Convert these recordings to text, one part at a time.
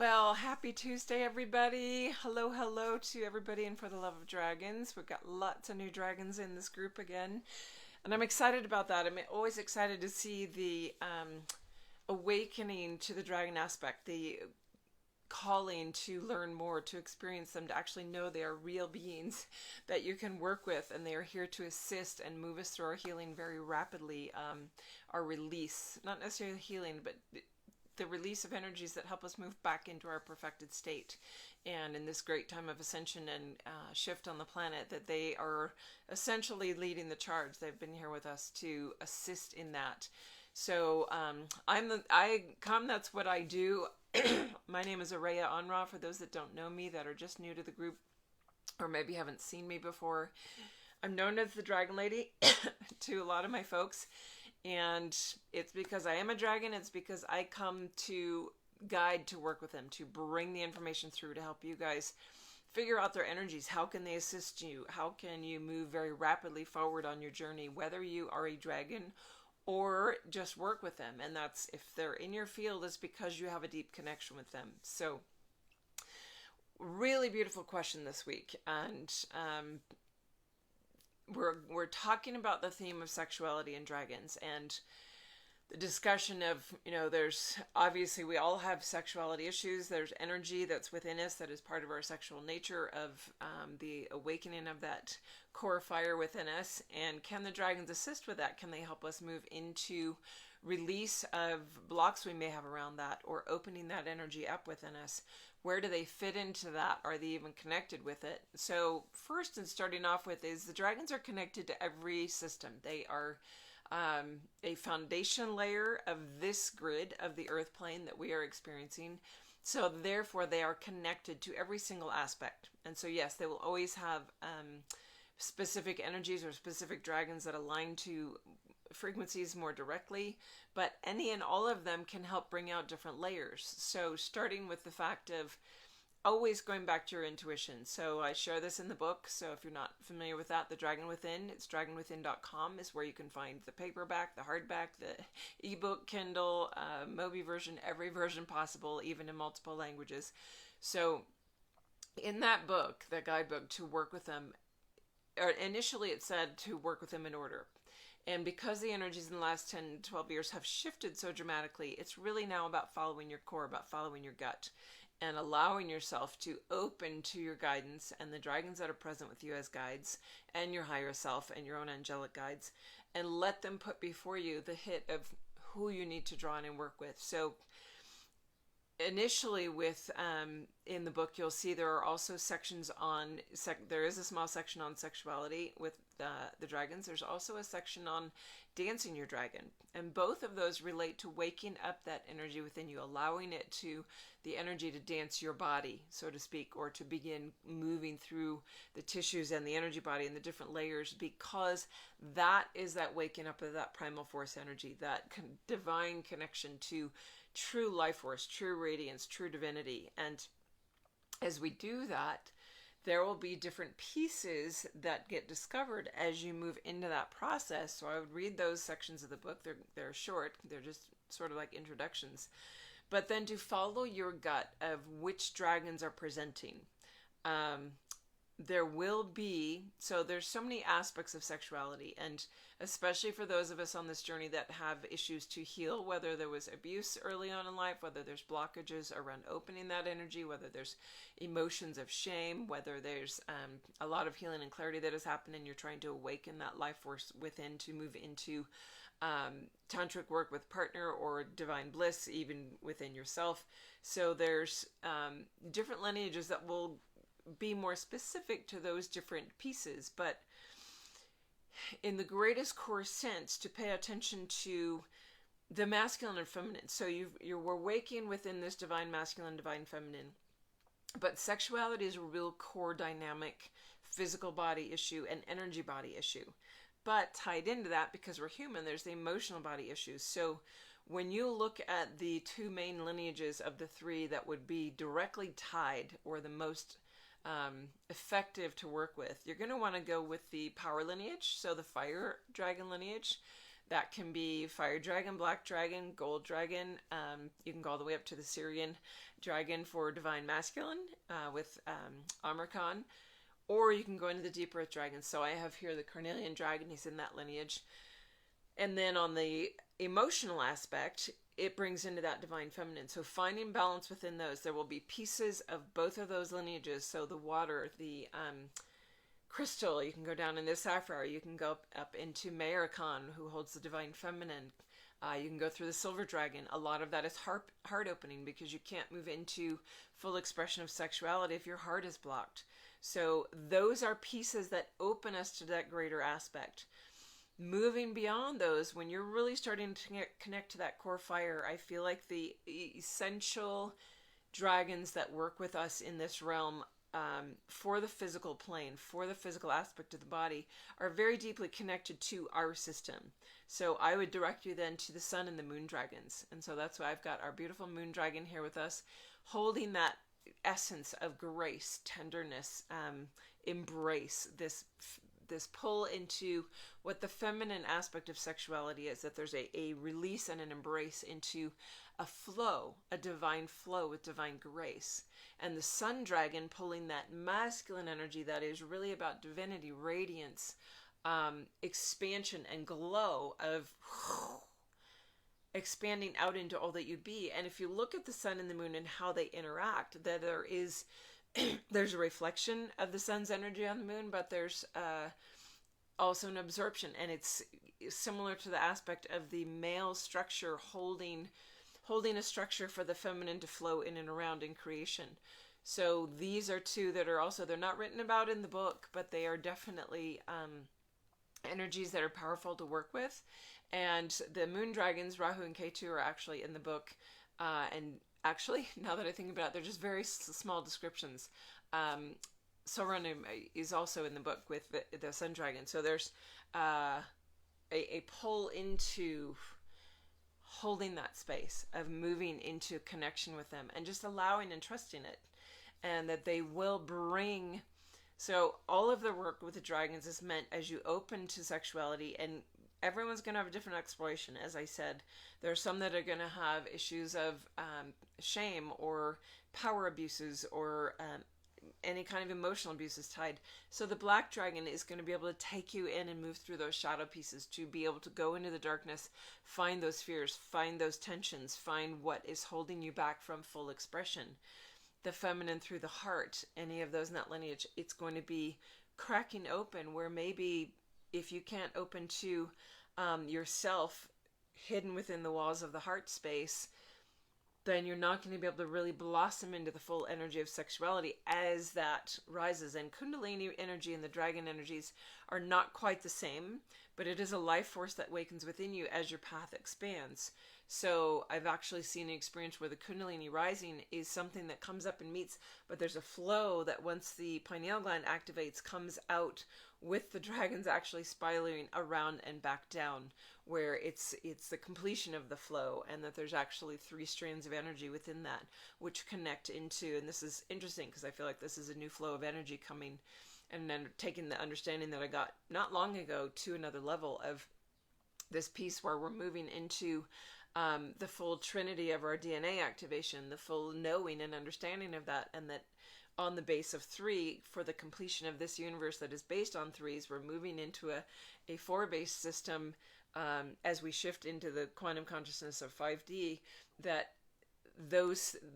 Well, happy Tuesday, everybody. Hello, hello to everybody and for the love of dragons. We've got lots of new dragons in this group again. And I'm excited about that. I'm always excited to see the awakening to the dragon aspect, the calling to learn more, to experience them, to actually know they are real beings that you can work with, and they are here to assist and move us through our healing very rapidly. Our release, not necessarily healing, but the release of energies that help us move back into our perfected state. And in this great time of ascension and shift on the planet, that they are essentially leading the charge. They've been here with us to assist in that. So that's what I do. My name is Araya Anra, for those that don't know me, that are just new to the group, or maybe haven't seen me before. I'm known as the Dragon Lady to a lot of my folks. And it's because I am a dragon. It's because I come to guide, to work with them, to bring the information through, to help you guys figure out their energies. How can they assist you? How can you move very rapidly forward on your journey, whether you are a dragon or just work with them? And that's, if they're in your field, it's because you have a deep connection with them. So really beautiful question this week. And we're talking about the theme of sexuality and dragons, and the discussion of, there's obviously, we all have sexuality issues. There's energy that's within us that is part of our sexual nature, of the awakening of that core fire within us. And can the dragons assist with that? Can they help us move into release of blocks we may have around that, or opening that energy up within us? Where do they fit into that? Are they even connected with it? So first, and starting off with, is the dragons are connected to every system. They are a foundation layer of this grid of the earth plane that we are experiencing. So therefore, they are connected to every single aspect. And so yes, they will always have specific energies or specific dragons that align to frequencies more directly, but any and all of them can help bring out different layers. So starting with the fact of always going back to your intuition. So I share this in the book. So if you're not familiar with that, The Dragon Within, it's dragonwithin.com is where you can find the paperback, the hardback, the ebook, Kindle, Mobi version, every version possible, even in multiple languages. So in that book, the guidebook, to work with them, or initially it said to work with them in order. And because the energies in the last 10, 12 years have shifted so dramatically, it's really now about following your core, about following your gut, and allowing yourself to open to your guidance and the dragons that are present with you as guides, and your higher self and your own angelic guides, and let them put before you the hit of who you need to draw in and work with. So initially with in the book, you'll see there are also sections on there is a small section on sexuality with the dragons. There's also a section on dancing your dragon, and both of those relate to waking up that energy within you, allowing it to the energy to dance your body, so to speak, or to begin moving through the tissues and the energy body and the different layers, because that is that waking up of that primal force energy, that divine connection to true life force, true radiance, true divinity. And as we do that, there will be different pieces that get discovered as you move into that process. So I would read those sections of the book. They're short. They're just sort of like introductions. But then to follow your gut of which dragons are presenting. There will be, so there's so many aspects of sexuality, and especially for those of us on this journey that have issues to heal, whether there was abuse early on in life, whether there's blockages around opening that energy, whether there's emotions of shame, whether there's a lot of healing and clarity that has happened and you're trying to awaken that life force within to move into tantric work with partner or divine bliss, even within yourself. So there's different lineages that will be more specific to those different pieces, but in the greatest core sense, to pay attention to the masculine and feminine. So we're waking within this divine masculine, divine feminine, but sexuality is a real core dynamic physical body issue and energy body issue. But tied into that, because we're human, there's the emotional body issues. So when you look at the two main lineages of the three that would be directly tied, or the most effective to work with, you're going to want to go with the power lineage, so the fire dragon lineage, That can be fire dragon, black dragon, gold dragon. You can go all the way up to the Syrian dragon for divine masculine with Amarkan. Or you can go into the deep earth dragons. So I have here the carnelian dragon. He's in that lineage. And then on the emotional aspect, it brings into that divine feminine. So finding balance within those. There will be pieces of both of those lineages. So the water, the crystal, you can go down in the sapphire. You can go up into Mayarkan, who holds the divine feminine. You can go through the silver dragon. A lot of that is heart opening, because you can't move into full expression of sexuality if your heart is blocked. So those are pieces that open us to that greater aspect. Moving beyond those, when you're really starting to connect to that core fire, I feel like the essential dragons that work with us in this realm for the physical plane, for the physical aspect of the body, are very deeply connected to our system. So I would direct you then to the sun and the moon dragons. And so that's why I've got our beautiful moon dragon here with us, holding that essence of grace, tenderness, embrace, this pull into what the feminine aspect of sexuality is, that there's a release and an embrace into a flow, a divine flow with divine grace. And the sun dragon pulling that masculine energy that is really about divinity, radiance, expansion and glow of expanding out into all that you be. And if you look at the sun and the moon and how they interact, that there is there's a reflection of the sun's energy on the moon, but there's also an absorption, and it's similar to the aspect of the male structure holding a structure for the feminine to flow in and around in creation. So these are two that are also, they're not written about in the book, but they are definitely energies that are powerful to work with. And the moon dragons, Rahu and Ketu, are actually in the book, and actually, now that I think about it, they're just very small descriptions. Sauron is also in the book with the sun dragon. So there's a pull into holding that space of moving into connection with them and just allowing and trusting it, and that they will bring. So all of the work with the dragons is meant as you open to sexuality, and everyone's going to have a different exploration. As I said, there are some that are going to have issues of shame or power abuses or any kind of emotional abuse is tied. So the black dragon is going to be able to take you in and move through those shadow pieces to be able to go into the darkness, find those fears, find those tensions, find what is holding you back from full expression. The feminine through the heart, any of those in that lineage, it's going to be cracking open where maybe if you can't open to yourself hidden within the walls of the heart space, then you're not going to be able to really blossom into the full energy of sexuality as that rises. And Kundalini energy and the dragon energies are not quite the same, but it is a life force that wakens within you as your path expands. So I've actually seen an experience where the Kundalini rising is something that comes up and meets, but there's a flow that once the pineal gland activates, comes out with the dragons actually spiraling around and back down, where it's the completion of the flow, and that there's actually 3 strands of energy within that which connect into, and this is interesting because I feel like this is a new flow of energy coming, and then taking the understanding that I got not long ago to another level of this piece where we're moving into the full trinity of our DNA activation, the full knowing and understanding of that, and that on the base of 3, for the completion of this universe that is based on 3s, we're moving into a 4-based system as we shift into the quantum consciousness of 5D, that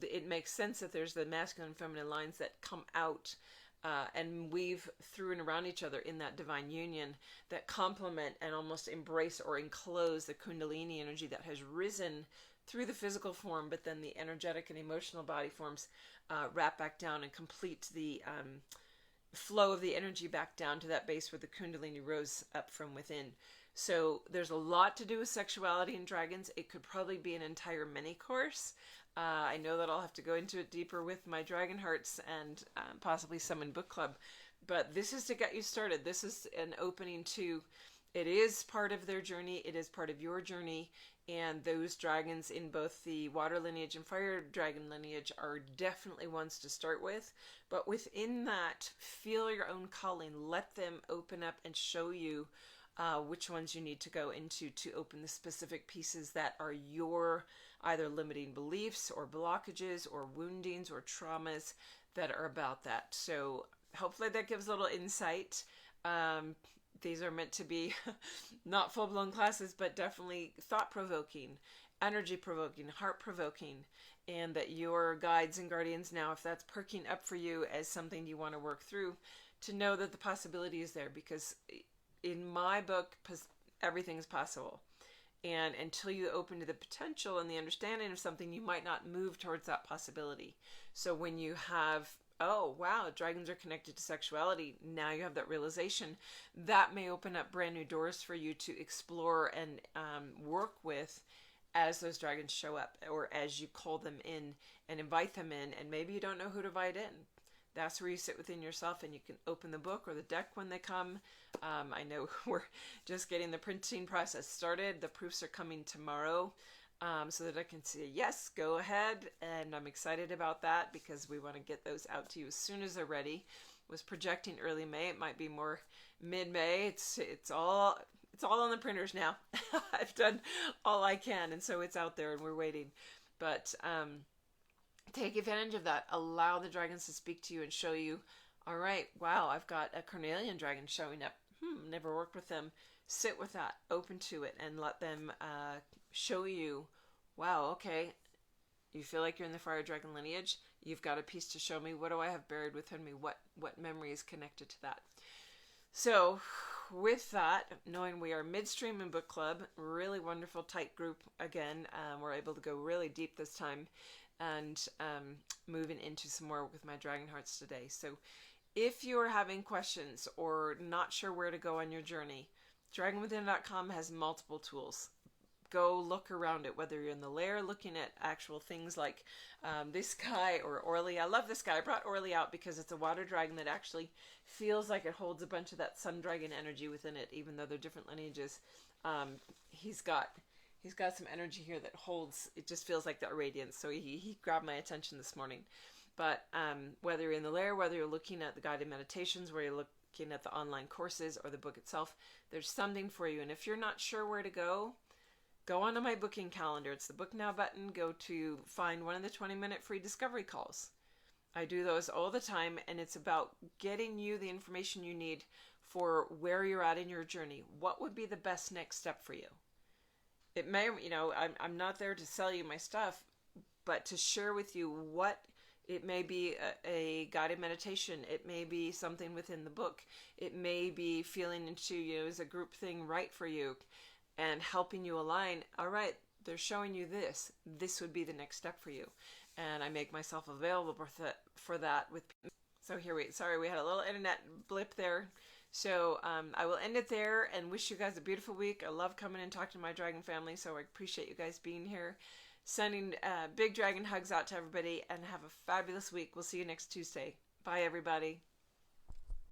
it makes sense that there's the masculine and feminine lines that come out and weave through and around each other in that divine union that complement and almost embrace or enclose the Kundalini energy that has risen through the physical form, but then the energetic and emotional body forms wrap back down and complete the flow of the energy back down to that base where the Kundalini rose up from within. So there's a lot to do with sexuality and dragons. It could probably be an entire mini course. I know that I'll have to go into it deeper with my Dragon Hearts and possibly some in book club. But this is to get you started. This is an opening to, it is part of their journey. It is part of your journey. And those dragons in both the water lineage and fire dragon lineage are definitely ones to start with. But within that, feel your own calling. Let them open up and show you which ones you need to go into to open the specific pieces that are your either limiting beliefs or blockages or woundings or traumas that are about that. So hopefully that gives a little insight. These are meant to be not full-blown classes, but definitely thought-provoking, energy-provoking, heart-provoking, and that your guides and guardians now, if that's perking up for you as something you want to work through, to know that the possibility is there, because in my book, everything's possible. And until you open to the potential and the understanding of something, you might not move towards that possibility. So when you have, oh, wow, dragons are connected to sexuality, now you have that realization, that may open up brand new doors for you to explore and work with as those dragons show up, or as you call them in and invite them in, and maybe you don't know who to invite in. That's where you sit within yourself and you can open the book or the deck when they come. I know we're just getting the printing process started. The proofs are coming tomorrow, so that I can say, yes, go ahead. And I'm excited about that because we want to get those out to you as soon as they're ready. Was projecting early May. It might be more mid-May. It's all on the printers now. I've done all I can, and so it's out there and we're waiting. But take advantage of that. Allow the dragons to speak to you and show you, all right, wow, I've got a carnelian dragon showing up. Never worked with them. Sit with that, open to it, and let them show you, wow, okay, you feel like you're in the fire dragon lineage. You've got a piece to show me. What do I have buried within me? What memory is connected to that? So with that, knowing we are midstream in book club, really wonderful, tight group again. We're able to go really deep this time, and moving into some more with my Dragon Hearts today. So if you're having questions or not sure where to go on your journey, dragonwithin.com has multiple tools. Go look around it, whether you're in the lair looking at actual things like this guy or Orly. I love this guy. I brought Orly out because it's a water dragon that actually feels like it holds a bunch of that sun dragon energy within it, even though they're different lineages. He's got some energy here that holds, it just feels like that radiance. So he grabbed my attention this morning. But whether you're in the lair, whether you're looking at the guided meditations, where you're looking at the online courses or the book itself, there's something for you. And if you're not sure where to go onto my booking calendar. It's the Book Now button. Go to find one of the 20-minute free discovery calls. I do those all the time, and it's about getting you the information you need for where you're at in your journey. What would be the best next step for you? It may, I'm not there to sell you my stuff, but to share with you what it may be a guided meditation. It may be something within the book. It may be feeling into you as a group thing right for you and helping you align. All right, they're showing you this. This would be the next step for you. And I make myself available for that with people. So sorry, we had a little internet blip there. So I will end it there and wish you guys a beautiful week. I love coming and talking to my dragon family, so I appreciate you guys being here. Sending big dragon hugs out to everybody, and have a fabulous week. We'll see you next Tuesday. Bye, everybody.